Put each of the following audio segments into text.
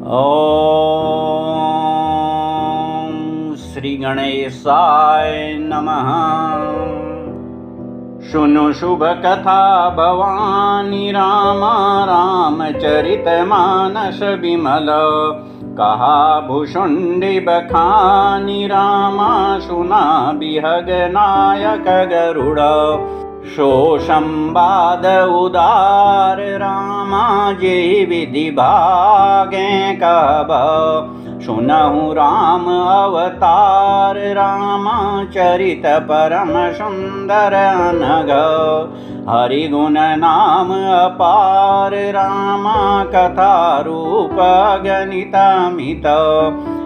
ॐ श्री गणेशाय नमः। शुनु शुभ कथा भवानी रामा रामचरितमानस विमल। कहा भुषुंडि बखानी रामा सुना बिहग नायक गरुड़। शोषंबाद उदार रामा जे विधि भागे कब। सुनहु राम अवतार रामा चरित परम सुंदर अनग। हरि गुण नाम अपार रामा कथा रूप गणितमित।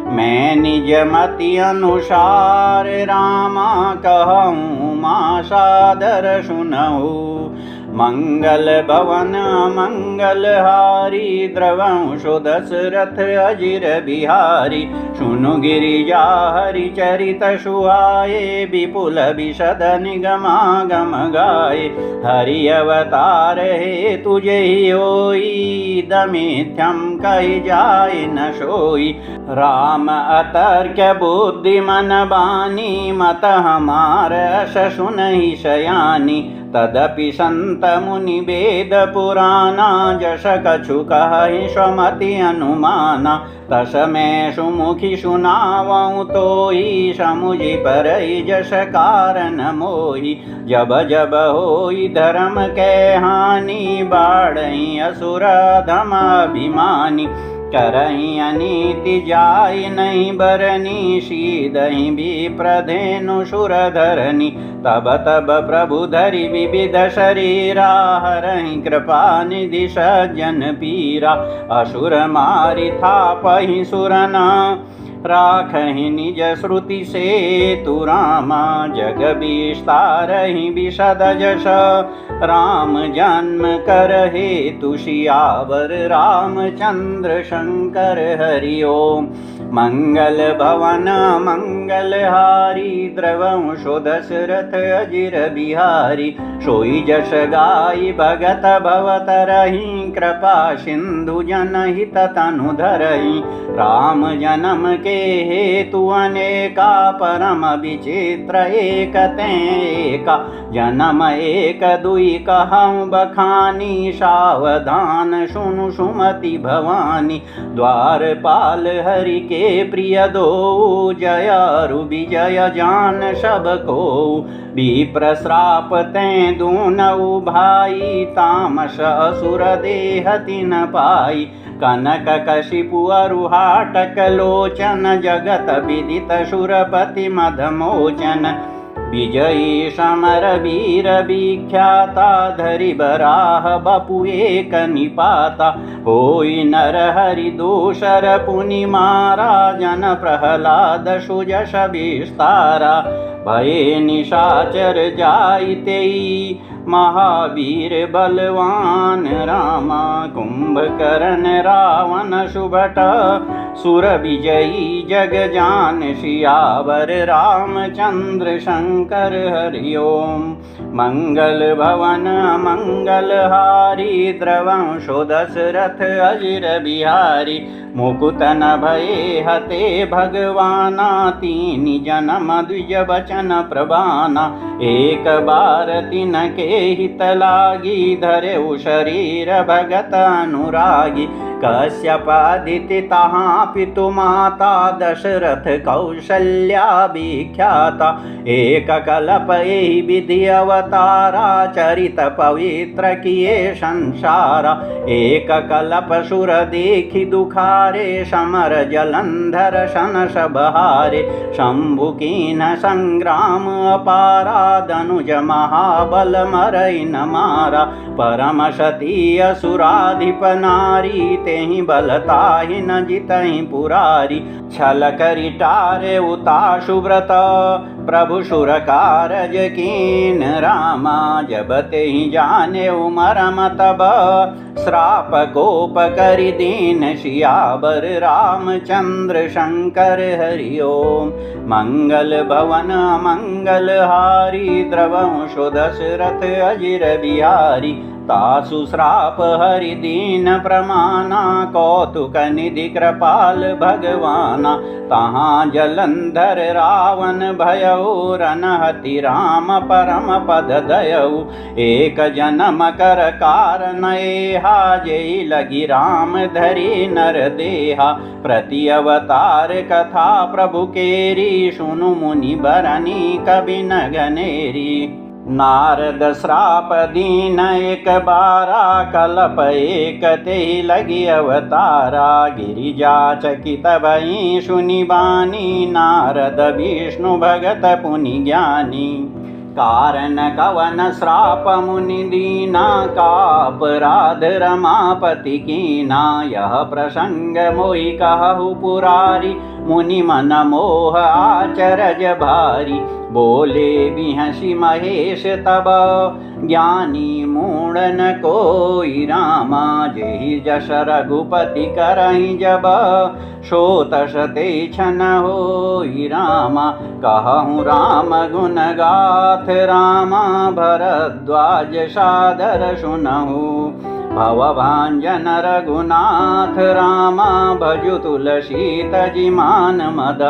मैं निज मति अनुसार रामा कहूँ माँ सादर सुनहु। मंगल भवन मंगल हारी द्रवंशो दशरथ अजिर बिहारी। सुनु गिरिजा हरि चरित सुहाए विपुल विशद निगमागम गाए। हरि अवतार हे तुझे होई दमिथ्यम कहि जाय न सोई। राम अतर्क्य बुद्धि मन बानी मत हमार सुनहि शयानी। तदपि संत मुनि वेद पुराना जस कछु कहि स्वमति अनुमाना। तस मैं सुमुखी सुनावऊँ तोहि समुझि परहि जस कारण मोहि। जब जब होई धर्म के हानि बाढ़हि असुर धम अभिमानी। करहि अनीति जाय नहीं बरनी शीदहि विप्रधेनु सुरधरनी। तब तब प्रभु धरि विविध शरीरा हरहि कृपा निधि सज्जन पीरा। असुर मारि थापहि सुरना राखहि निज श्रुति से तु रामा। जग विस्तारहि विशद जस राम जन्म कर हेतु सियावर रामचंद्र शंकर हरि ओम। मंगल भवन मंगल हारी द्रवंशो दशरथ अजिर बिहारी। सोई जस गाई भगत भवतरहि कृपा सिंधु जनहित तनु धरहि। राम जन्म के हेतु अनेका परम विचित्र एक तेका। जन्म एक दुई कहूँ बखानी सावधान सुनु सुमति भवानी। द्वारपाल हरि के प्रिय दो जयारु विजय जान सब को। विप्र श्राप तें दूनऊ भाई तामस असुर देहति न पाई। कनक कशिपु अरुहाटक लोचन जगत विदित सुरपति मदमोचन। विजयी समर वीर विख्याता धरि बराह बपु एक निपाता। होई नर हरि दूसर पुनि मारा जन प्रहलाद सुजस विस्तारा। भये निशाचर जाइतेई महावीर बलवान रामा। कुंभकर्ण रावण सुभट सुर विजयी जग जान सियावर रामचंद्र शंकर हरि ओम। मंगल भवन मंगल हारी द्रवंशो दशरथ अजिर बिहारी। मुकुतन भये हते भगवाना तीनि जन्म द्विज वचन प्रभाना। एक बार तिनके हित लागी धरेउ शरीर भगत अनुरागी। कश्यप अदिति तहाँ पितु माता दशरथ कौशल्या विख्याता। एक कल्प एहि विधि अवतारा चरित पवित्र किए संसारा। एक कल्प सुर देखि दुखारे समर जलंधर सन सबहारे। शंभु कीन संग्राम अपारा धनुज महाबल मरई न मारा। परम सती असुराधिप नारी तेहि बलताहि न जितहि पुरारी। छल करि टारे उताशु व्रत प्रभु सुर कारज कीन रामा। जब तेहि जाने मरम तब श्राप कोप करि दीन सियावर रामचंद्र शंकर हरि ओम। मंगल भवन मंगल हारी द्रवंशो दशरथ अजिर बिहारी। तासु श्राप हरि दीन प्रमाना कौतुक निधि कृपाल भगवाना तहाँ जलंधर रावण भयउ रनहति राम परम पद दयउ एक जन्म कर कारण एहा जेई लगी राम धरि नर देहा प्रति अवतार कथा प्रभु केरी सुनु मुनि बरनी कवि न गनेरी नारद श्राप दीन एक बारा कलप एक ते लगी अवतारा गिरिजा चकित भई सुनि बानी नारद विष्णु भगत पुनि ज्ञानी कारण कवन श्राप मुनि दीना का अपराध रमापति कीना यह प्रसंग मोहि कहु पुरारी मुनि मन मोह आचरज भारी बोले बिहसी महेश तब ज्ञानी मूढ़न कोई रामा जेहि जस रघुपति करहि जब सोतसते छन होई रामा कहूँ राम गुण गाथ रामा भरद्वाज सादर सुनहु भवभांजन रघुनाथ रामा भजु तुलसी तजिमान मद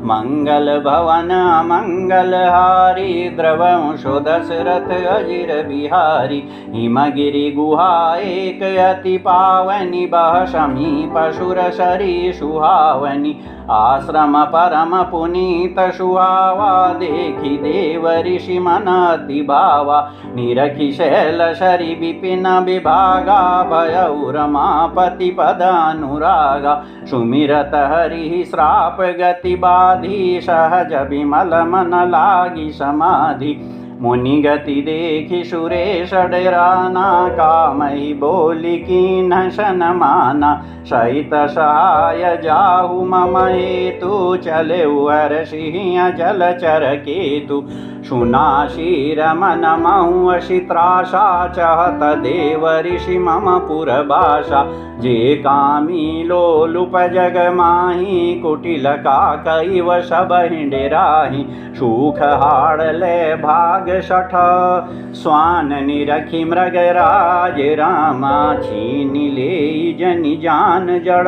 मंगल भवन मंगल हारी द्रवंशो दशरथ अजिर बिहारी हिमगिरि गुहा एक अति पावनी बह समीप सुर सरी सुहावनी आश्रम परम पुनीत सुहावा देखि देव ऋषि मन अति भावा निरखि शैल शरी विपिन विभागा भयउ रमापति पद अनुरागा सुमिरत हरि श्राप गति बाधी सहज विमल मन लागी समाधि मुनि गति देखि सुरेश डराना कामहि बोली कीन्ह सन माना सहित सहाय जाहु मम हेतु चले हर्षि जलचर केतु सुना शीर मन महु अशि त्रासा चहत देव ऋषि मम पुरभाषा जे कामी लोलुप जग माही कुटिल का कैव सब हिंडेराही सुख हाड़ले भाग सठ स्वान निरखि मृगराज रामा छीन ले जनि जान जड़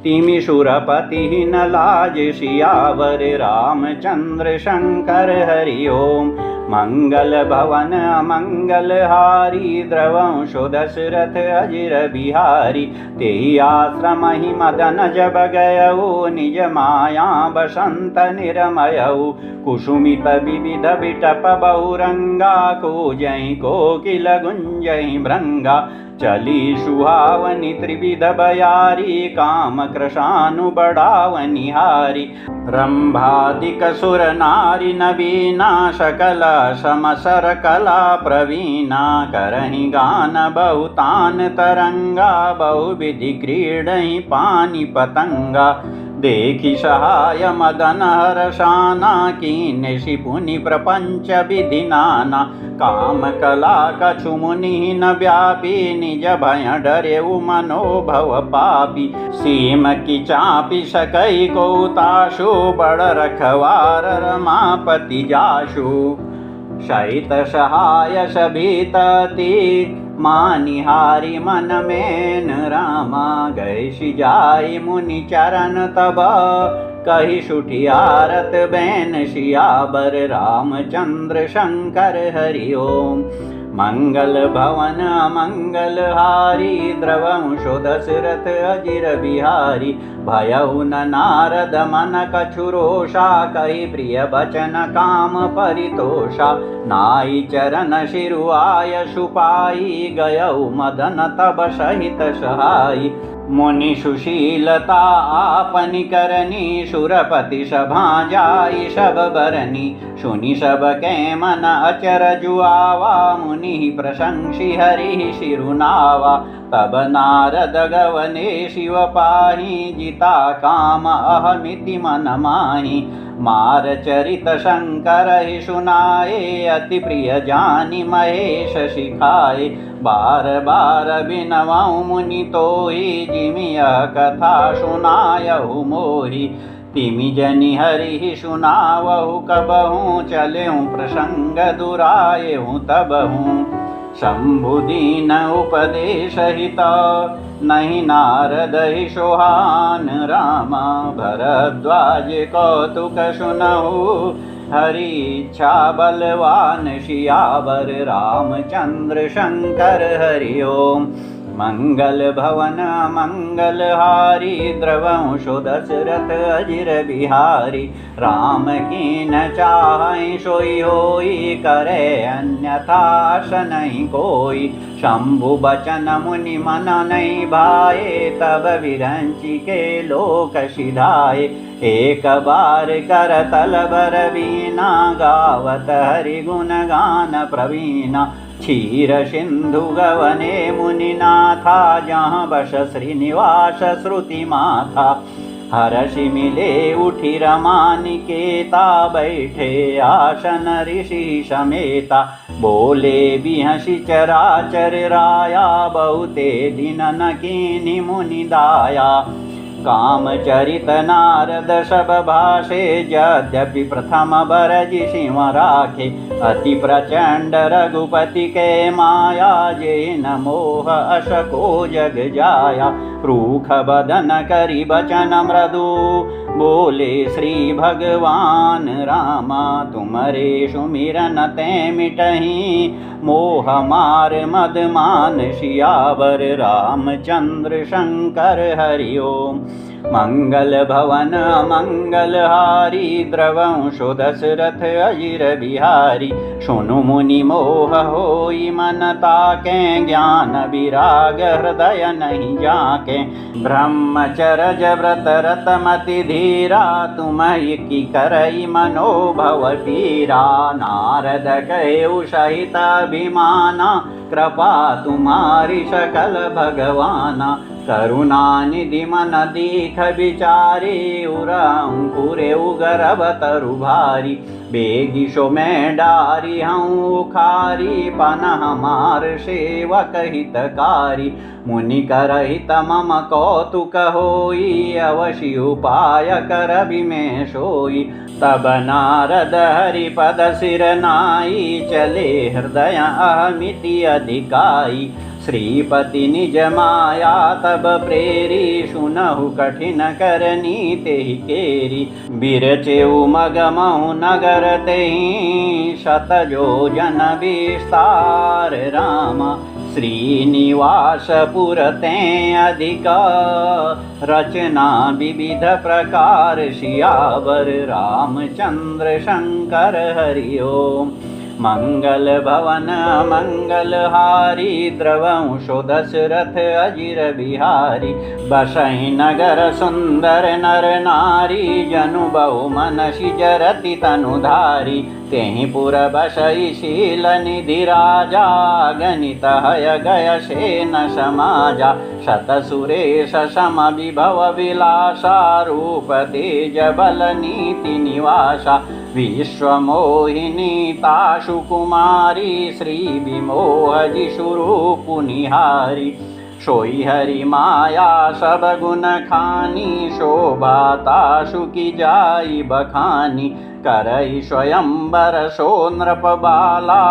तिमि सुरपति न लाज सियावर रामचंद्र शंकर हरि ओम मंगल भवन मंगल हारी द्रवंशो दशरथ अजिर बिहारी तेहि आश्रम ही मदन जब गयऊ निज माया बसंत निरमयऊ कुसुमित विविध बिटप बहुरंगा कूजहि कोकिल गुंजहि भृंगा चली सुहावनी त्रिविध बयारी काम कृशानु बढ़ावनी हारी रंभादिक सुर नारी नवीना सकल समसर कला प्रवीणा करहि गान बहुतान तरंगा बहुविधि क्रीडहि पानी पतंगा देखि सहाय मदन हर्षाना कीन्हि पुनि प्रपंच विधि नाना काम कला कछु मुनि न व्यापी निज भय डरेउ मनोभव पापी सीम की चापी सकई कौताशु बड़ रखवार रमापति जाशु सहित सहाय सभीतति मानिहारी मन में रामा गए सिजाई मुनि चरण तब कही सुठियारत बैन सियाबर रामचंद्र शंकर हरि ओम मंगल भवन मंगल हारी द्रवंशो दशरथ अजिर बिहारी भयउ न नारद मन कछुरोषा कही प्रिय बचन काम परितोषा नाई चरण शिरुआय सुपाई गयउ मदन तब सहित सहाई मुनि सुशीलता आपनि करनी सुरपति सभा जाई सब बरनी सुनि सब के मन अचर जुआवा मुनि प्रशंसी हरि शिरुनावा तब नारद गवने शिव पाहि जिता काम अहमिति मन माहि मार चरित शंकर ही सुनाए अति प्रिय जानि महेश सिखाए बार बार बिनवऊ मुनि तोहि जिमिय कथा सुनायहु मोहि तिमि जनि हरि सुनावहु कबहु चलेहु प्रसंग दुरायहु तबहु शंभुदीन उपदेशहित नहीं नारद ही सोहान रामा भरद्वाज कौतुक सुनहु हरि इच्छा बलवान सियावर रामचंद्र शंकर हरि ओम मंगल भवन मंगल हारी द्रवंशो दशरथ अजिर बिहारी राम की न चाहै सोई होई करे अन्यथा नहीं कोई शंभु बचन मुनि मन नहीं भाए तब विरंचि के लोक सिधाए एक बार कर तल बर वीणा गावत हरि गुण गान प्रवीणा क्षीर सिंधु गवने मुनिनाथा जहाँ बस श्रीनिवास श्रुति माथा हर्षि मिले उठी रमानिकेता बैठे आसन ऋषि समेता बोले बिहसी चराचर राया बहुते दिन न कीनि मुनि दाया कामचरित नारद सब भाषे यद्यपि प्रथम बरजि सिंह राखे अति प्रचंड रघुपति के माया जेन मोह अशको जग जाया रूख बदन करि बचन मृदु बोले श्री भगवान रामा तुम्हारे सुमिरन ते मिटहि मोह मार मद मान सियावर रामचंद्र शंकर हरि ओम मंगल भवन मंगल हारी द्रवंशो दशरथ अजिर बिहारी सुनु मुनि मोह होई मन ताके ज्ञान विराग हृदय नहीं जाके ब्रह्मचर्य व्रत रतमति धीरा तुम की करई मनोभव पीरा नारद कहेउ सहित अभिमाना कृपा तुम्हारी सकल भगवाना करुणा निधि मन दीख बिचारी उरे उगरब तरु भारी बेगिशो में डारी हूँ खारी पन हमार सेवक हितकारी मुनि करहित मम कौतुक होई अवश्य उपाय कर में सोई तब नारद हरिपद सिर नाई चले हृदय अहमिति अधिकाई श्रीपति निज माया तब प्रेरी सुनहु कठिन करनी तेहि केरी बिरचेउ मगमहु नगर तेहि शतजोजन विस्तार रामा श्रीनिवासपुर तें अधिक रचना विविध प्रकार सियावर रामचंद्र शंकर हरि ओम मंगल भवन मंगल हारी द्रवंशो दशरथ अजिर बिहारी बसहि नगर सुंदर नर नारी जनु बहु मनसि जरति तनुधारी तेहि पुर बसई शील निधि राजा गणित हय गय सेन समाजा शत सुरेश सम विभव विलासा रूप तेज बल नीति निवासा विश्वमोहिनी ताशु कुमारी श्री विमोह जिशुरूप निहारी सोई हरि माया सब गुण खानी शोभा ताशु की जाई बखानी करई स्वयंवर सो नृप बाला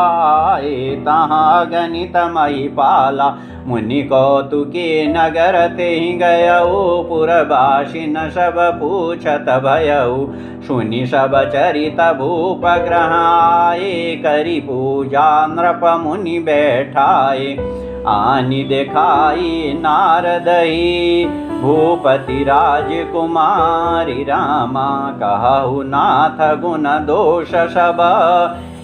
तहाँ गणित मही पाला मुनि कौतुके नगर तेहि गयऊ पुरबासिन सब पूछत भयऊ सुनि सब चरित भूप ग्रहाए करि पूजा नृप मुनि बैठाए आनि देखाई नारदई भूपति राजकुमारी रामा कहु नाथ गुण दोष सब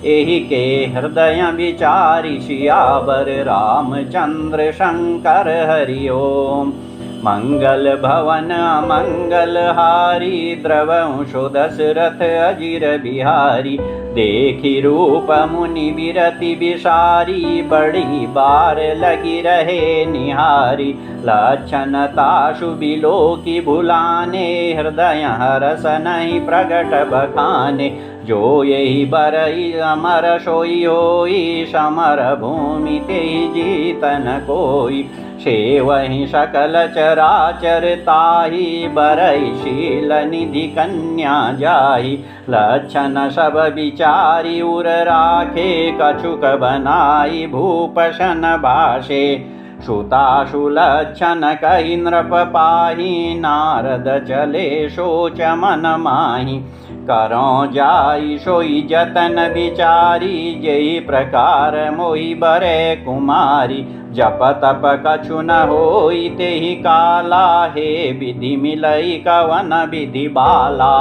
एहि के हृदय विचारि सियावर रामचंद्र शंकर हरि ओम मंगल भवन मंगल हारी द्रवंशो दशरथ अजिर बिहारी देखी रूप मुनि विरति विसारी बड़ी बार लगी रहे निहारी लक्षण ताशु बिलो की भुलाने हृदय हरस नहीं प्रगट बखाने जो यही बरई अमर सोई होई समर भूमि ते जीतन कोई सेवहि सकल चराचर ताहि बरई शील निधि कन्या जाहि लक्षण सब विचारी उर राखे कछुक बनाई भूपशन भाषे श्रुताशु लक्षण कहि नृप पाहि नारद चले शोच मन माहि करो जाई सोई जतन विचारी जेहि प्रकार मोहि बरे कुमारी जप तप कछु न होई तेहि काला हे विधि मिलई कवन विधि बाला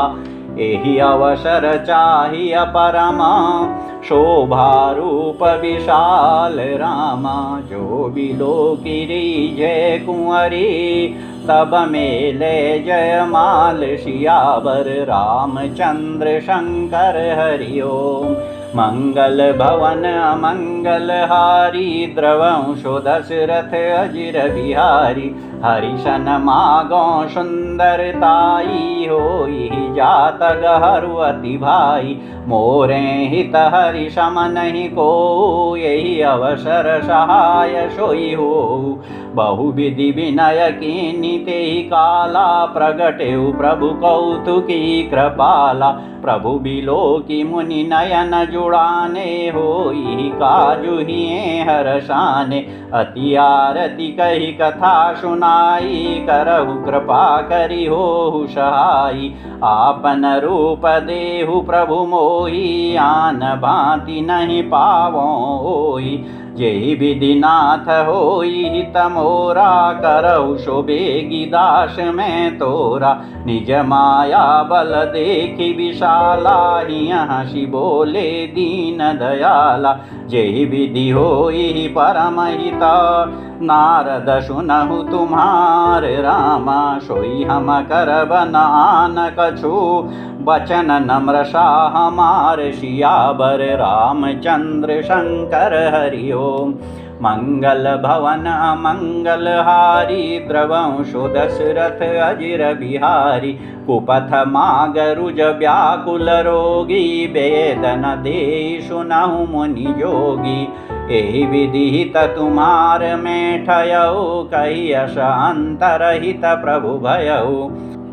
एहि अवसर चाहिए परमा शोभा रूप विशाल रामा जो बिलोकिरी जय कुंवरी तब मेले जय माल सियावर रामचंद्र शंकर हरि ओम मंगल भवन अमंगल हारी द्रवंशो दशरथ अजिर बिहारी हरिशन मागो सुंदरताई होई जात गहरु अति भाई मोरे हित हरि समन ही को यही अवसर सहाय सोई हो बहु विधि विनय कीनि तेहि काला प्रगटेउ प्रभु कौतुकी कृपाला प्रभु बिलोकी मुनि नयन जुड़ाने होई काजु हिए हरसाने अति आरती कही कथा सुनाई करहु कृपा करि होहु सहाई आपन रूप देहु प्रभु मोहि आन भांति नहीं पावो होई जेहि विधि नाथ होई हित मोरा करहु शोभेगी दास में तोरा निज माया बल देखी विशाला हंसी बोले दीन दयाला जेहि विधि होई परम हित नारद सुनहु तुम्हार रामा सोई हम करब नान कछु बचन नम्र सा हमार सियावर रामचंद्र शंकर हरि ओम मंगल भवन मंगल हारी द्रवंशो दशरथ अजिर बिहारी कुपथ मागरुज व्याकुल रोगी वेदन दे सुनहु मुनि जोगी एहि विधिहित तुम्हार में ठयऊ कही अस अंतरहित प्रभु भयऊ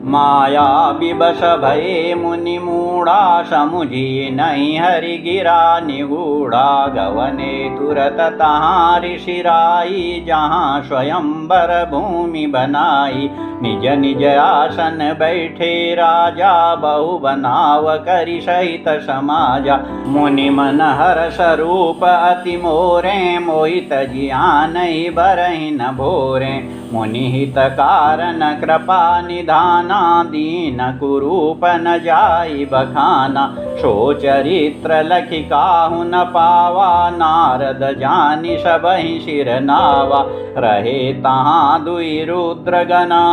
माया विवश भये मुनि मूढ़ा समुझी नहीं हरि गिरा निगूढ़ा गवने तुरत तहाँ ऋषिराई जहाँ स्वयंवर भूमि बनाई निज निज आसन बैठे राजा बहु बनाव करि सहित समाजा मुनि मन हर स्वरूप अति मोरे मोहित जियान बरहि न भोरे मुनि हित कारण कृपा निधाना दीन कुरूप न जाई बखाना सो चरित्र लखि काहु न पावा नारद जानि सबहि सिर नावा रहे तहाँ दुई रुद्र गना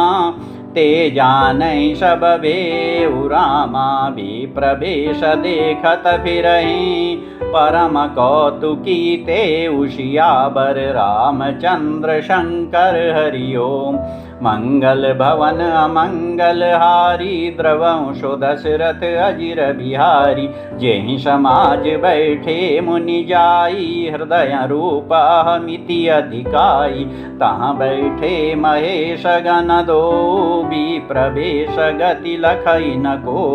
ते जानई सब बेउ रामा भी प्रवेश देखत फिरहि परम कौतुकी ते उशियावर रामचंद्र शंकर हरि ओम मंगल भवन अमंगल हारी द्रवंशो दशरथ अजिर बिहारी जेहि समाज बैठे मुनि जाई हृदय रूप अहमिति अधिकाई तहाँ बैठे महेश गण दो भी प्रवेश गति लखई न को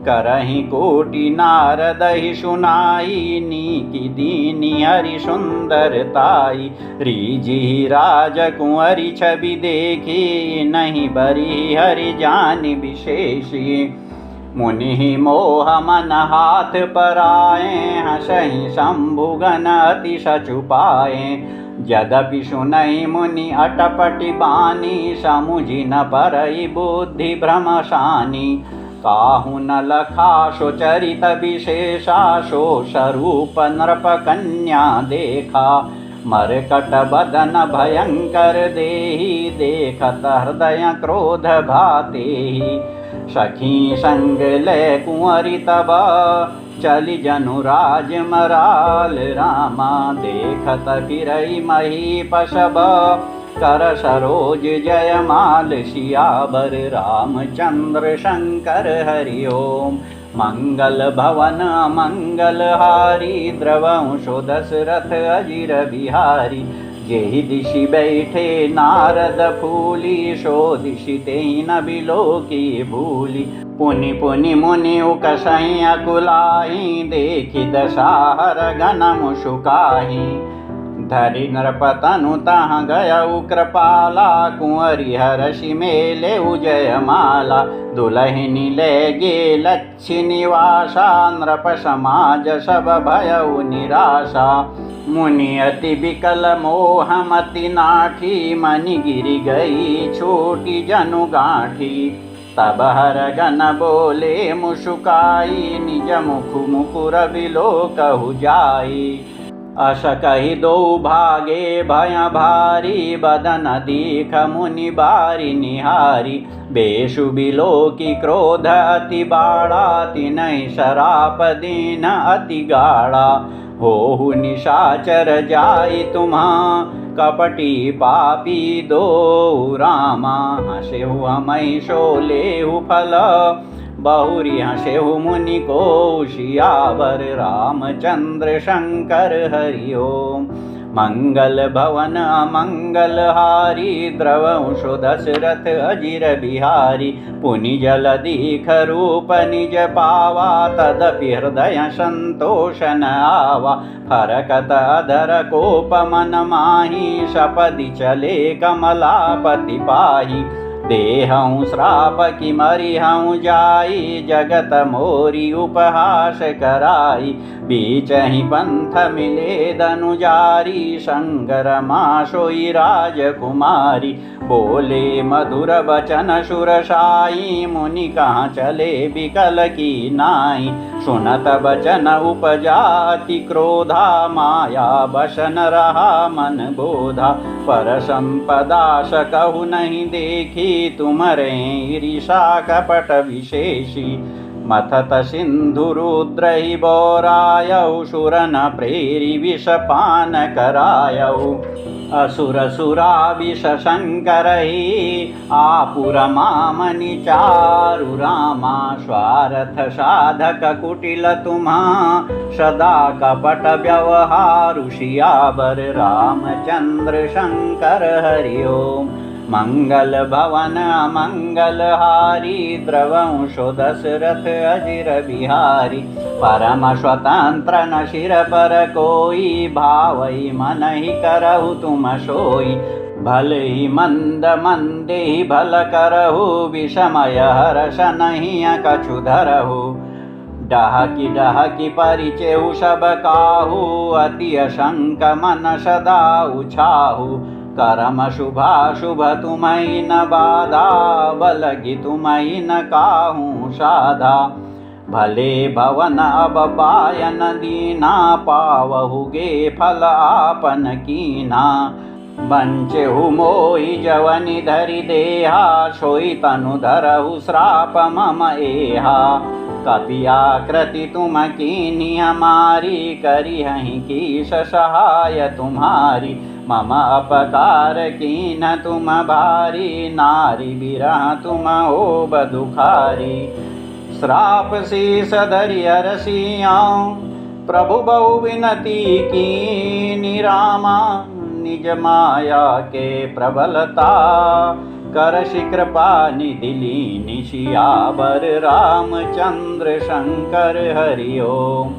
करहि कोटि नारद ही सुनाई नीकी दीनी हरि सुंदरताई रीजी राजकुंवरी छवि देखी नहीं बरी हरि जानि विशेषी मुनि मोह मन हाथ पराए हसहि शंभुगन अति सचुपाए यद्यपि सुनई मुनि अटपटि बानी समुझि न परई बुद्धि भ्रमशानी काहु न लखा सो चरित विशेषा सो स्वरूप नृप कन्या देखा मरकट बदन भयंकर देहि देखत हृदय क्रोध भातेहि सखी संग ले कुंवरी तब चली जनुराज मराल रामा देखत फिरई महीपशब कर सरोज जयमाल सियावर रामचंद्र शंकर हरि ओम मंगल भवन मंगल हारी द्रवंशो दशरथ अजिर बिहारी जेहि दिशि बैठे नारद फूली, सो दिशि तेहि न बिलोकी भूली। पुनि पुनि मुनि उकसहि अकुलाहि, देखि दशाहर गण मुसुकाहि। धरि नृपतनु तहाँ गयउ कृपाला, कुंवरी हरषि मेले जयमाला। दुलहिनी ले गे लच्छी निवासा, नृप समाज सब भयउ निराशा। मुनि अति बिकल मोह मति नाठी, मनि गिरि गई छोटी जनु गांठी। तब हर गण बोले मुसुकाई, निज मुख मुकुर बिलोकहु जाई। अस कहि दो भागे भय भारी, बदन दीख मुनि बारी निहारी। बेशु बिलोकी क्रोध अति बाड़ा, तिनहि शराप दीन अति गाढ़ा। होहु निशाचर जाई तुम्हा, कपटी पापी दो रामा। हसेहु अमहि सो लेहु फल, बहुरी हसेहु मुनि को सियावर। रामचंद्र शंकर हरि ओम। मंगल भवन अमंगल हारी, द्रवंशो दशरथ अजिर बिहारी। पुनि जल दीख रूप निज पावा, तदपि हृदय संतोष न आवा। फरकत अधर कोप मन माही, सपदि चले कमलापति पाही। देहऊँ श्राप कि मरिहऊँ जाई, जगत मोरी उपहास कराई। बीचहि पंथ मिले दनुजारी, संगरमा सोई राजकुमारी। बोले मधुर बचन सुरसाई, मुनि कहाँ चले बिकल की नाई। सुनत बचन उपजा अति क्रोधा, माया बसन रहा मन बोधा। पर संपदा सकहु नहीं देखी, तुमरे ईर्षा कपट विशेषी। मथत सिंधु रुद्रहि बोरायउ, सुर न प्रेरि विषपान करायउ। असुर सुरा विष शंकरहि, आपुर मामनि चारु रामा। स्वार्थ साधक कुटिल तुम्हा, सदा कपट व्यवहारु सियावर। रामचंद्र शंकर हरि ओम। मंगल भवन अमंगल हारी, द्रवंशो दशरथ अजिर बिहारी। परम स्वतंत्र न सिर पर कोई, भावई मन ही करहु तुम सोई। भले ही मंद मंदे ही भल करहु, विषमय हर्ष नहीं कछु धरहु। डहकी डहकी परिचेहु सब काहू, अति असंक मन सदा उछाहू। करम शुभा शुभ तुम्हि न बाधा, बलगी तुम्हि न काहू साधा। भले भवन अब पायन दीना, पावहुगे फल आपन कीना। बंचेहु मोहि जवनि धरि देहा, सोई तनु धरहु श्राप मम एहा। कपियाकृति तुम कीन्ही हमारी, करिहहि कीश सहाय तुम्हारी। मम अपकार कीन तुम भारी, नारी बिरह तुम होब दुखारी। श्राप शीस धरि हरसियाँ, प्रभु बहु विनती कीन्ही रामा। निज माया के प्रबलता, करषि कृपा निधि लीन्ही सियावर। रामचंद्र शंकर हरि ओम।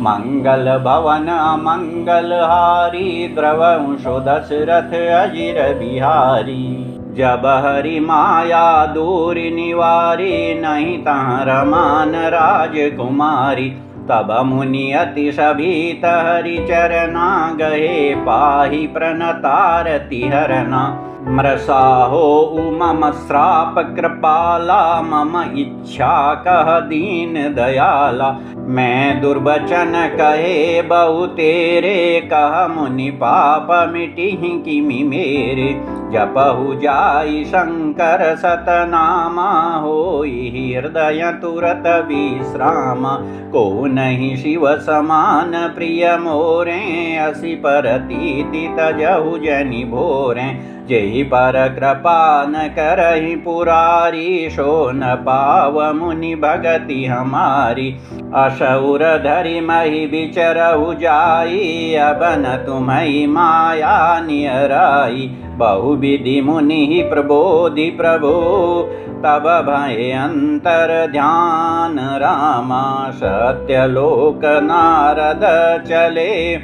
मंगल भवन अमंगल हारी, द्रवंशो दशरथ अजिर बिहारी। जब हरि माया दूर निवारी, नहीं तहाँ रमान राजकुमारी। तब मुनि अति सभीत हरि चरना, गहे पाहि प्रणतारति हरना। मृषाहो मम श्राप कृपाला, मम इच्छा कह दीन दयाला। मैं दुर्वचन कहे बहु तेरे, कह मुनि पाप मिटिहि किमि मेरे। जपहु जाई शंकर सतनामा, होई हृदय तुरत विश्रामा। को नहीं शिव समान प्रिय मोरे, असि परतीति तजहु जनि भोरे। जेहि पर कृपा न करहि पुरारी, सो न पाव मुनि भगति हमारी। असुर धरि महि विचरहु जाई, अब न तुम्हि माया नियराई। बहुविधि मुनि प्रबोधि प्रभु, तब भय अंतर ध्यान रामा। सत्यलोक नारद चले,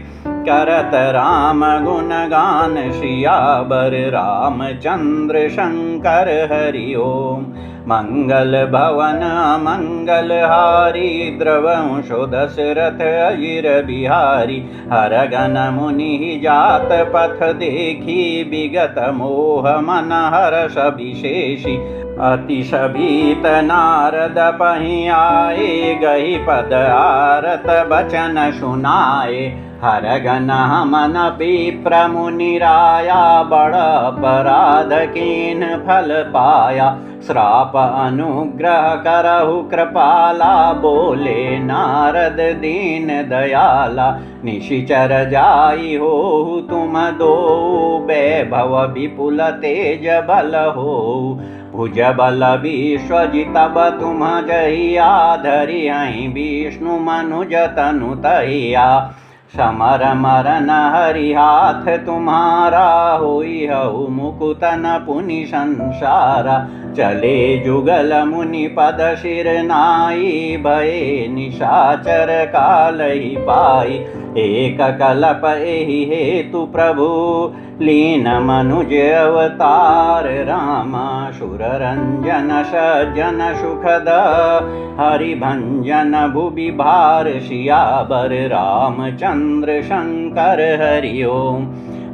करत राम गुण गान सियावर। रामचंद्र शंकर हरि ओम। मंगल भवन मंगल हारी, द्रवंशो दशरथ अजिर बिहारी। हर गण मुनि जात पथ देखी, विगत मोह मन हर्ष विशेषी। अति सभीत नारद पहि आए, गहि पद आरत बचन सुनाए। हर गण मन विप्र मुनि राया, बड़ अपराध कीन फल पाया। श्राप अनुग्रह करहु कृपाला, बोले नारद दीन दयाला। निशिचर जाई होहु तुम दो, वैभव विपुल तेज बल होऊ। भुज बल विश्वजित तब तुम जहिया, धरियहि विष्णु मनुज तनु तहिया। समर मरन हरि हाथ तुम्हारा, होई हऊ मुकुतन पुनि संसारा। चले जुगल मुनि पद शिर नाई, भये निशाचर कालहि पाई। एक कल्प एहि हेतु प्रभु, लीन मनुज अवतार रामा। सुर रंजन सज्जन सुखद, हरिभंजन भुवि भार सियावर। रामचंद्र शंकर हरि ओम।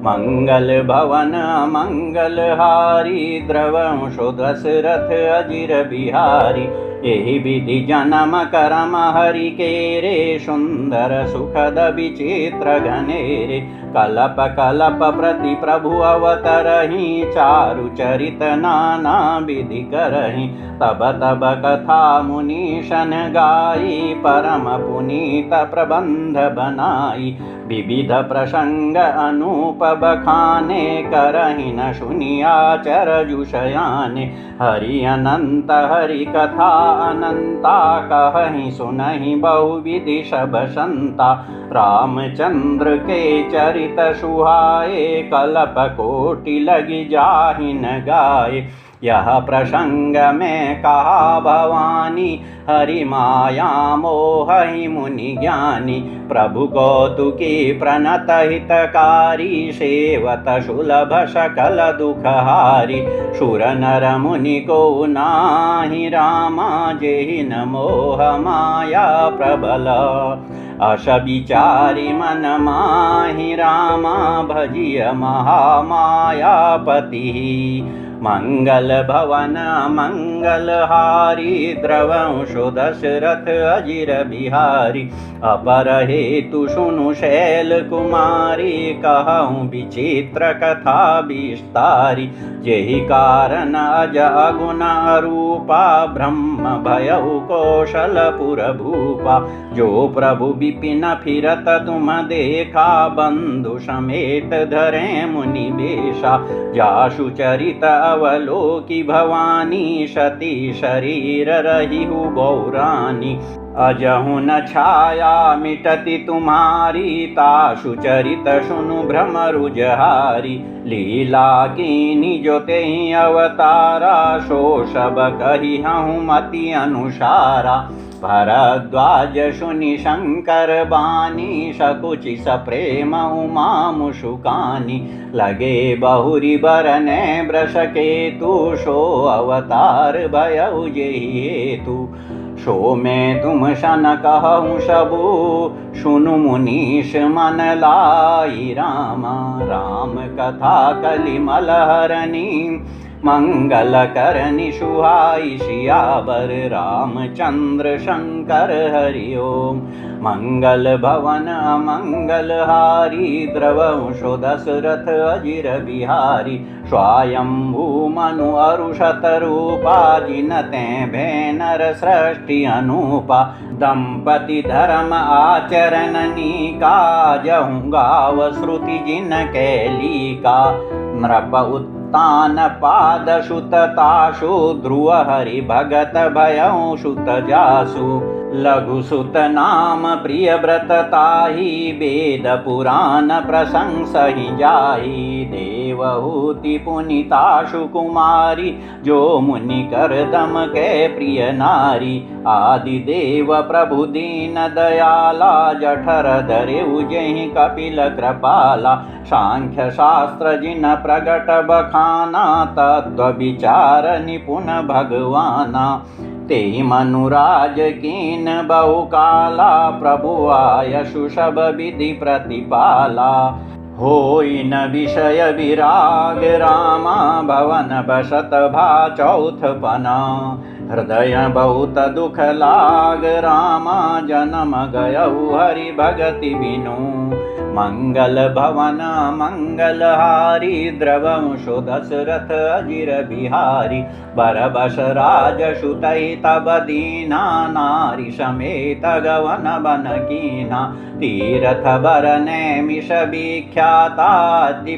मंगल भवन मंगल हारी, द्रवंशो दशरथ अजिर बिहारी। एहि विधि जन्म करम हरि केरे, सुंदर सुखद विचित्र घनेरे। कलप कलप प्रति प्रभु अवतरहि, चारु चरित नाना विधि करहि। तब तब कथा मुनीशन गाई, परम पुनीत प्रबंध बनाई। विविध प्रसंग अनूप बखाने, करहि न सुनिया चरजु शयाने। हरि अनंत हरि कथा अनंता, कहहि सुनहि बहुविधि सब संता। रामचंद्र के चरित सुहाए, कल्प कोटि लगी जाहि न गाए। यह प्रसंग में कहा भवानी, हरि माया मोहि मुनि ज्ञानी। प्रभु कौतुकी प्रणत हितकारी, सेवत सुलभ सकल दुखहारी। सुर नर मुनि को नाही रामा, जेहि न मोह माया प्रबल। अस विचारी मन माहि रामा, भजिय महामायापति। मंगल भवन मंगल हारी, द्रवंशो दशरथ अजिर बिहारी। अपर हेतु सुनु शैल कुमारी, कहूँ विचित्र कथा विस्तारी। जेहि कारण अज अगुण रूपा, ब्रह्म भयउ कौशलपुर भूपा। जो प्रभु विपिन फिरत तुम देखा, बंधु समेत धरे मुनि बेशा। जासु चरित अवलोकी भवानी, सती शरीर रहिहु गौरानी। अजहु न छाया मिटति तुम्हारी, तासु चरित सुनु भ्रमरु जहारी। लीला कीनी जो तेहि अवतारा, सो सब कहिहु मति अनुसारा। भरद्वाज सुनि शंकर बानी, सकुचि सप्रेम उमा मुसुकानी। लगे बहुरी बरने वृष केतु, सो अवतार भयउ जेहि हेतु। सो मैं तुम शन कहूँ सबु, सुनु मुनीश मन लाई रामा। राम कथा कलिमल हरनी, मंगल करनि सुहाई सियावर। रामचंद्र शंकर हरि ओम। मंगल भवन मंगल हारी, द्रवंशो दशरथ अजिर बिहारी। स्वयंभू मनु अरुषत रूपा, जिनते भैनर सृष्टि अनूपा। दंपति धर्म आचरणनी का, जहूँ गाव श्रुति जिन कैली का। नृप सुतान पाद सुतताशु ध्रुव हरि भगत भयं सुत जासु लघु सुत नाम प्रिय व्रत ताहि वेद पुराण प्रशंसहि जाहि देवहूति पुनीताशु कुमारी जो मुनि कर दम के प्रिय नारी आदि देव प्रभु दीन दयाला जठर धरे उजहि कपिल कृपाला सांख्य शास्त्र जिन प्रगट बखाना तत्व विचार निपुण भगवाना ते मनुराज कीन बहुकाला प्रभु आयशु सब विधि प्रतिपाला होई न विषय विराग रामा भवन बसत भा चौथपना हृदय बहुत दुख लाग रामा जन्म गयऊ हरि भगति बिनु मंगल भवन मंगलहारी द्रवंशो दशरथ अजिर बिहारी बरबस राज सुतई तब दीना नारी समेत गवन बन कीना तीरथ बर नैमिष विख्याता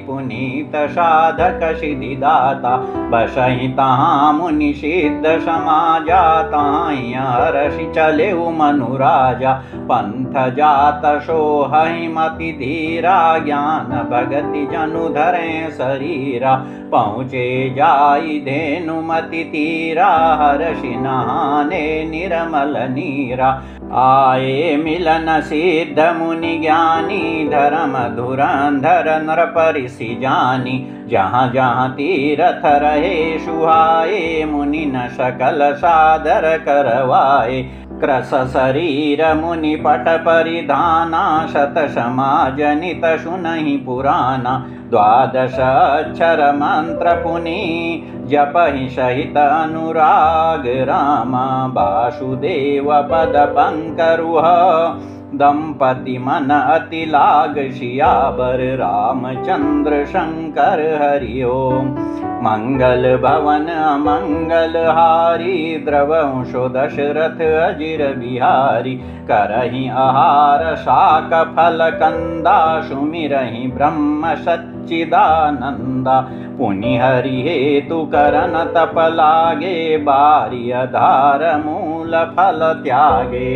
पुनीत साधक सिद्धिदाता बसहि तहाँ मुनि सिद्ध समाजा ताहि हर्षि चले मनुराजा पंथ जात सोहहि मति धीरा ज्ञान भगति जनु धरे शरीरा पहुँचे जाई धेनुमति तीरा हर्षि नहाने निर्मल नीरा आए मिलन सिद्ध मुनि ज्ञानी धर्म धुरंधर नृपऋषि जानी जहाँ जहाँ तीरथ रहे सुहाए मुनि न सकल सादर करवाए क्रस शरीर मुनि पट परिधाना शत समाजनित सुनहि पुराना द्वादश अक्षर मंत्र पुनि जपहि सहित अनुराग रामा वासुदेव पद पंकरुह दंपति मन अति लाग सियावर रामचंद्र शंकर हरि ओम मंगल भवन मंगल हारी द्रवंशो दशरथ अजिर बिहारी करहि आहार शाक फल कंदा सुमिरहि ब्रह्म सच्चिदानंदा पुनि हरि हेतु करन तप लागे बारी आधार मूल फल त्यागे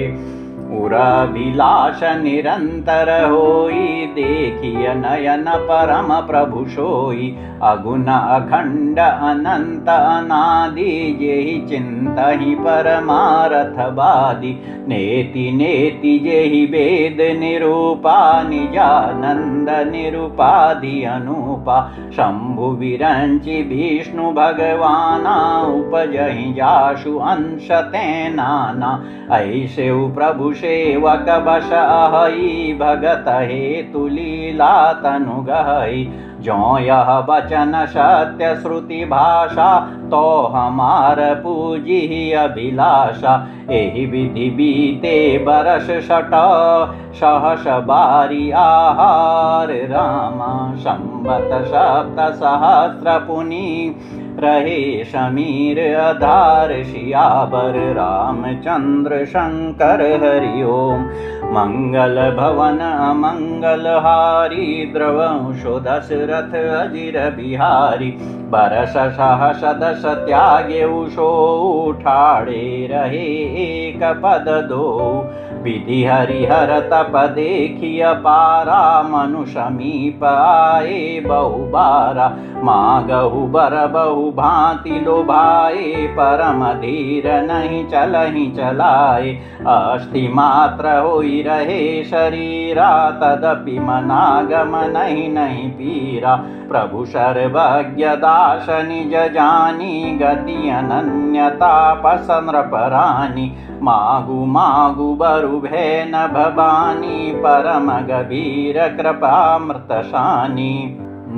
उराभिलाष निरंतर होई देखिय नयन परम प्रभु सोई अगुण अखंड अनंत अनादि जेहि चिंतहि परमारथवादी नेति नेति जेहि वेद निरूपा निजानंद निरूपादि अनुपा शंभु विरंचि विष्णु भगवाना उपजहि जासु अंश तेनाना ऐसे प्रभु सेवक बस अहि भगत हेतु लीला तनु गहि जो यह वचन सत्य श्रुति भाषा तो हमार पूजी अभिलाषा एहि विधि बीते बरस सट सहस बारी आहार रामा संवत सप्त सहस्र पुनि रहे समीर आधार सियावर रामचंद्र शंकर हरि ओम मंगल भवन मंगल हारी द्रवंशो दशरथ अजिर बिहारी बरस सहस दस त्यागे उषो उठाड़े रहे एक पद दो विधि हरिहर तप देखिय पारा मनु समीप आए बहुबारा मागहु बर बहु भांति लोभाए परम धीर नहीं चलहि चलाए अस्थि मात्र होई रहे शरीरा तदपि मनागम नहीं पीरा प्रभु सर्वज्ञ दास निज जानी गति अनन्यता पसन परानी मागु मागु बरु भय न भवानी परम गभीर कृपामृत शानी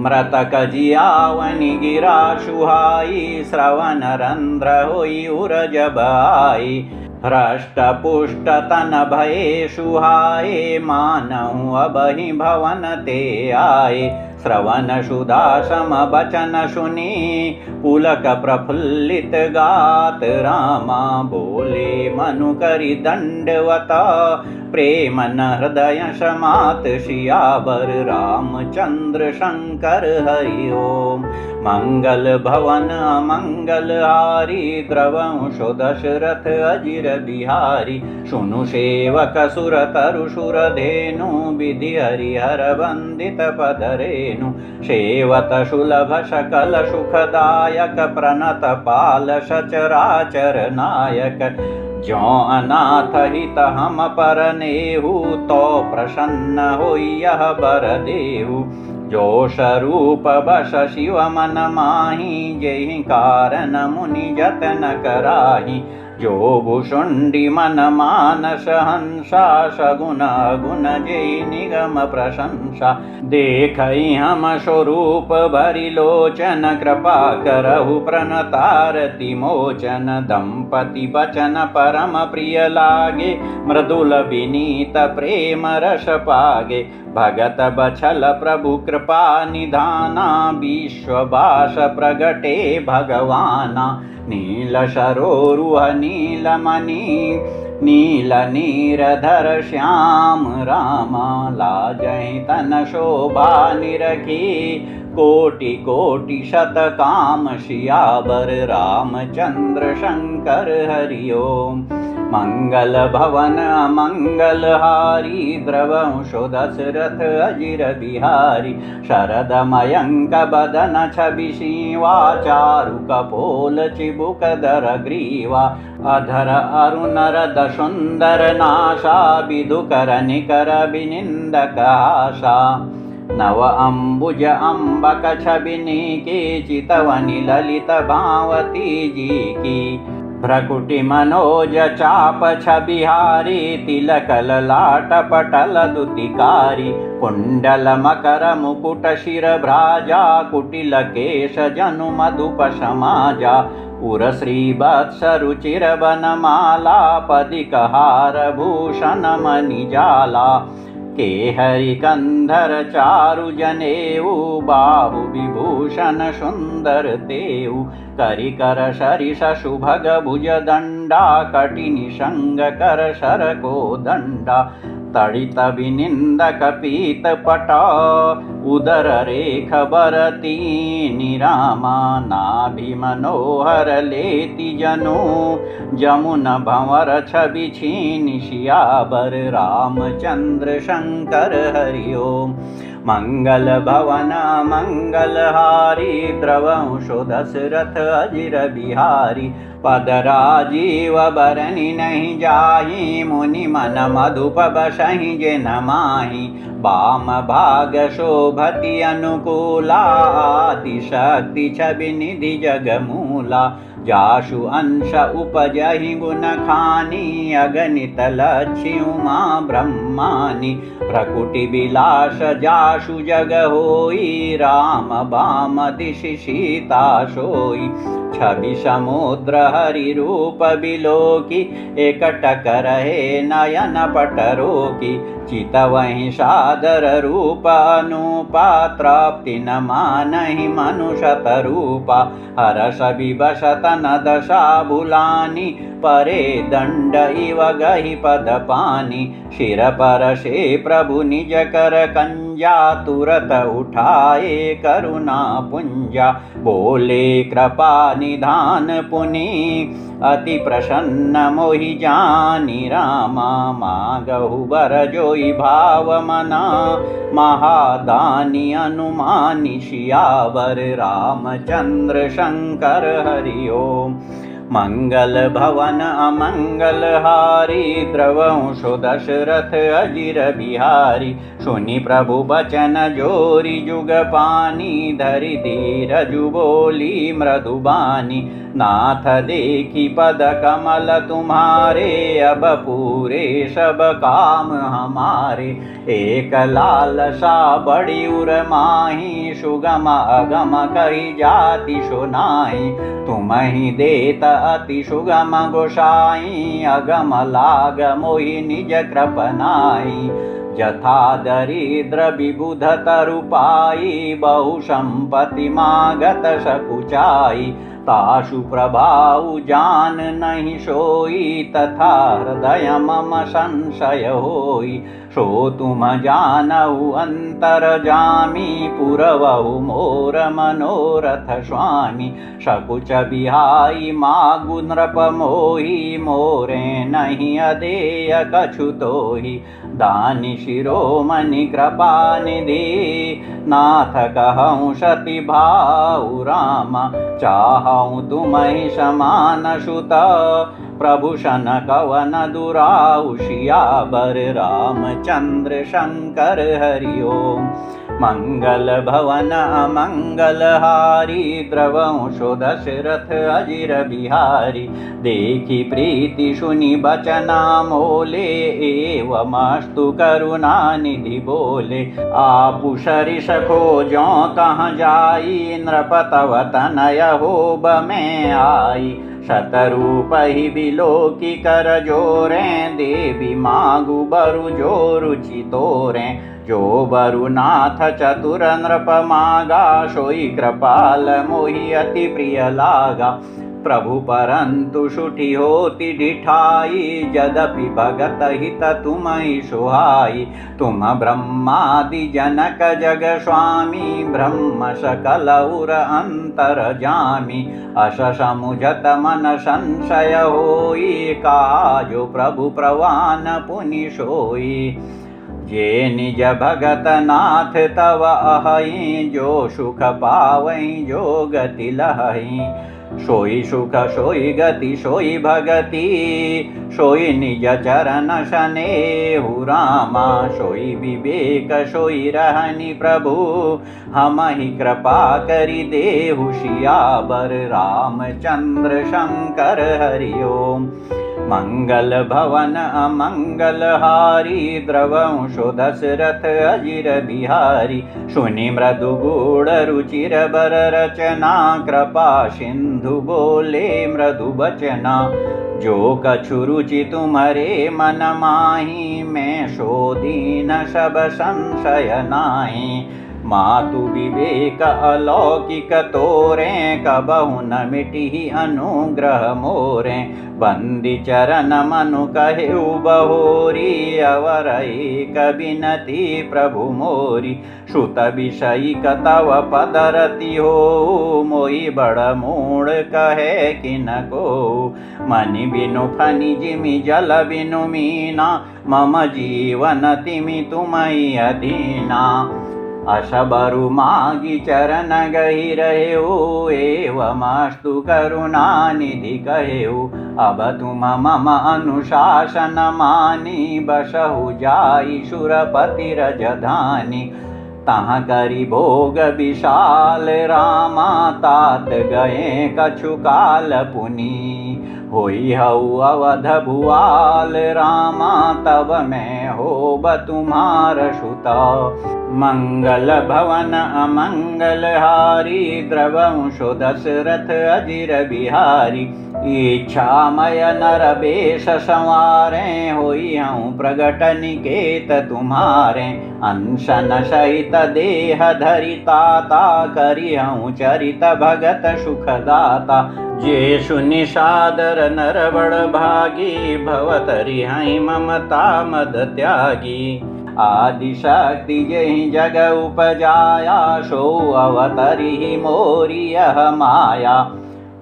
मृतक जियावनि गिरा सुहाई श्रवण रंध्र होई उरज बाई हृष्ट पुष्ट तन भये सुहाए मानहु अबहि भवन ते आए श्रवण सुधा सम बचन सुनी पुलक प्रफुल्लित गात रामा बोले मनु करि दंडवत प्रेम न हृदय समात सियावर रामचंद्र शंकर हरि ओम। मंगल भवन मंगल हारी द्रवंशो दशरथ अजिर बिहारी। सुनु सेवक सुर तरु सुर धेनु विधि हरिहर वंदित पद रेणु। सेवत सुलभ सकल सुखदायक प्रणत पाल सचराचर नायक। जो अनाथ हित हम पर नेहु तो प्रसन्न होइयह बर देहु। जो स्वरूप बस शिव मन माही जेहि कारण मुनि जतन कराही। जो भुषुंडी मन मानस हंसा सगुन गुण जेहि निगम प्रशंसा। देखई हम स्वरूप भरि लोचन कृपा करहु प्रणतारति मोचन। दंपति बचन परम प्रिय लागे मृदुल विनीत प्रेम रस पागे। भगत बछल प्रभु कृपा निधाना विश्ववास प्रगटे भगवाना। नील सरोरुह नीलमणि नील नीरधर श्याम रामा। लाजहि तन शोभा निरखी कोटि कोटि शत काम सियावर रामचंद्र शंकर हरि ओम। मंगल भवन मंगल हारी द्रवंशो दशरथ अजिर बिहारी। शरद मयंक बदन छवि शिवा चारु कपोल चिबुक दर ग्रीवा। अधर अरुणरद सुंदर नाशा विदुकर निकर विनिंदक आशा। नव अंबुज अंबक छबिनी की चितवनि ललित भावती जी की। भ्रकुटि मनोज चाप छबिहारी तिलक ललाट पटल दुतिकारी। कुंडल मकर मुकुट शिर भ्राजा कुटिल केश जनु मधुप समाजा। उर श्री वत्स रुचिर बनमाला पदिक हार भूषण मणिजाला। केहरि कंधर चारु जनेऊ बाहु विभूषण सुंदर तेऊ। करिकर सरिस सुभग भुज दंडा कटिनि संग कर शर को दंडा। तड़ित विनिंदक पीत पटा उदर रेख बरती निरामा। नाभि मनोहर लेति जनु जमुन भंवर छवि छीनि सियावर रामचंद्र शंकर हरि ओम। मंगल भवन मंगल हारी द्रवंशो दशरथ अजिर बिहारी। पद राजीव बरनि नहीं जाहि मुनि मन मधुप बसहि जे नमाहि। वाम भाग शोभति अनुकूला आदि शक्ति छवि निधि जगमूला। जासु अंश उपजहि गुण खानी अगणित लक्ष्मी उमा ब्रह्मानि। प्रकुटि विलास जासु जग होई राम बाम दिशि सीता सोई। छवि समुद्र हरि रूप बिलोकी एकटक रहे नयन पटरोकी। चितवहि सादर रूप अनुपा तृप्ति न मानहि मनुषत रूपा। हरस विवशत न दशा भुलानी परे दंड इव गहि पद पानी। शिर पर से प्रभु निज कर कंजा तुरत उठाए करुणा पुंजा। बोले कृपा निधान पुनि अति प्रसन्न मोहि जानी रामा। मागहु बर जोई भाव मना महादानी अनुमानी सियावर रामचंद्र शंकर हरि ओम। मंगल भवन अमंगल हारी द्रवंशो दशरथ अजिर बिहारी। सुनि प्रभु बचन जोरी जुग पानी धरि धीरजु बोली मृदुबानी। नाथ देखी पद कमल तुम्हारे अब पूरे सब काम हमारे। एक लालसा बड़ी उर माही सुगम अगम कही जाति सुनाई। तुम ही देत अति सुगम गोसाई अगम लाग मोहि निज कृपनाई। जथा दरिद्र विबुध तरुपाई बहु संपत्ति मागत सकुचाई। ताशु प्रभाउ जान नहीं सोई, तथा हृदय मम संशय होई। सो तुम जानऊ अंतरजामी, पुरवहु मोर मनोरथ स्वामी। सकुच बिहाई मागु नृप मोही, मोरे नहीं अदेय कछु तोहि। दानि शिरोमणि कृपा निधि, नाथ कहऊँ सति भाऊ रामा। चाहऊँ तुम्हि समान सुत, प्रभु सन कवन दुराऊ। सियावर रामचंद्र शंकर हरि ओम। मंगल भवन अमंगल हारी, द्रवंशो दशरथ अजिर बिहारी। देखी प्रीति सुनि बचना मोले, एवमस्तु करुणा निधि बोले। आपु सरिस खोजो कहाँ जाई, नृप तव तनय होब में आई। शतरूप ही बिलोकी कर जोरे, देवी मागु बरु जो रुचि तोरे। जो बरुनाथ चतुर नृप मागा, सोई कृपाल मोहि अति प्रिय लागा। प्रभु परंतु सुठी होती डिठाई, यद्यपि भगत हित तुम्हि सुहाई। तुम ब्रह्मादि जनक जग स्वामी, ब्रह्म सकल उर अंतर जामी। अस समुझत मन संशय होई, काजो प्रभु प्रवान पुनि सोई। जे निज भगत नाथ तव अहई, जो सुख पावई जो गति लहई। सोई सुख सोई गति सोई भगति, सोई निज चरण सनेहु रामा। सोई विवेक सोई रहनि प्रभु, हमहि कृपा करि देहु। सियावर रामचंद्र शंकर हरि ओम। मंगल भवन अमंगल हारी, द्रवंशो दशरथ अजिर बिहारी। सुनि मृदु गूढ़ रुचिर बर रचना, कृपा सिंधु बोले मृदु बचना। जो कछु रुचि तुम्हारे मन माही, मैं सो दीन सब संशय नाहि। मातु विवेक अलौकिक तोरे, कबहु न मिटि अनुग्रह मोरे। बंदी चरण मनु कहेउ बहोरी, अवर एक बिनती प्रभु मोरी। श्रुत विषयी तव पदरति हो, मोहि बड़ मूढ़ कहे किन को। मनि बिनु फनि जिमि जल बिनु मीना, मम जीवन तिमि तुम्हि अधीना। अशबरु मागी चरण गहि रहेउ, एवमस्तु करुणा निधि कहेउ। अब तुम मम अनुशासन मानी, बसहु जाई सुरपति रजधानी। तहाँ करि भोग विशाल रामा, तात गए कछु काल पुनि। होई हऊ अवध भुआल रामा, तब मैं होब तुम्हार सुता। मंगल भवन अमंगल हारी, द्रवंशो दशरथ अजिर बिहारी। इच्छामय नर बेश संवारे, होई हूँ प्रगट निकेत तुम्हारे। अनशन सहित देह धरि ताता, करि हूँ चरित भगत सुखदाता। जे सुनि सादर नर बड़ भागी, भवतरि हैं ममता मद त्यागी। आदि शक्ति जेहि जग उपजाया, सो अवतरि मोरी यह माया।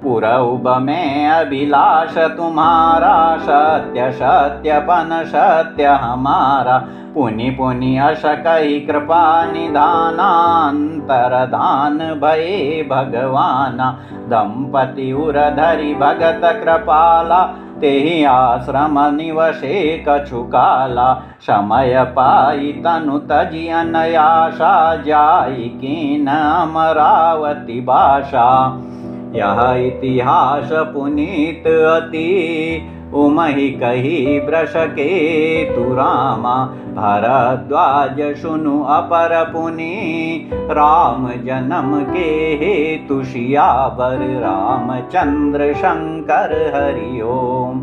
पुरउब में अभिलाष तुम्हारा, सत्य सत्यपन सत्य हमारा। पुनि पुनि अस कहि कृपा निधाना, अंतरधान भये भगवाना। दंपति उर धरि भगत कृपाला, तेहि आश्रम निवसे कछु काला। समय पाई तनु तजि अनयासा, जाई कीन अमरावती भाषा। यह इतिहास पुनीत अति, उमहि कही वृष के तु रामा। भरद्वाज सुनु अपर पुनि, राम जन्म के हेतु। सियावर रामचंद्र शंकर हरि ओम।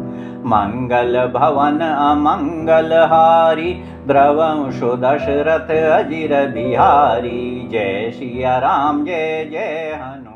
मंगल भवन अमंगल हारी, द्रवंशो दशरथ अजिर बिहारी। जय सिया राम जय जय हनुमान।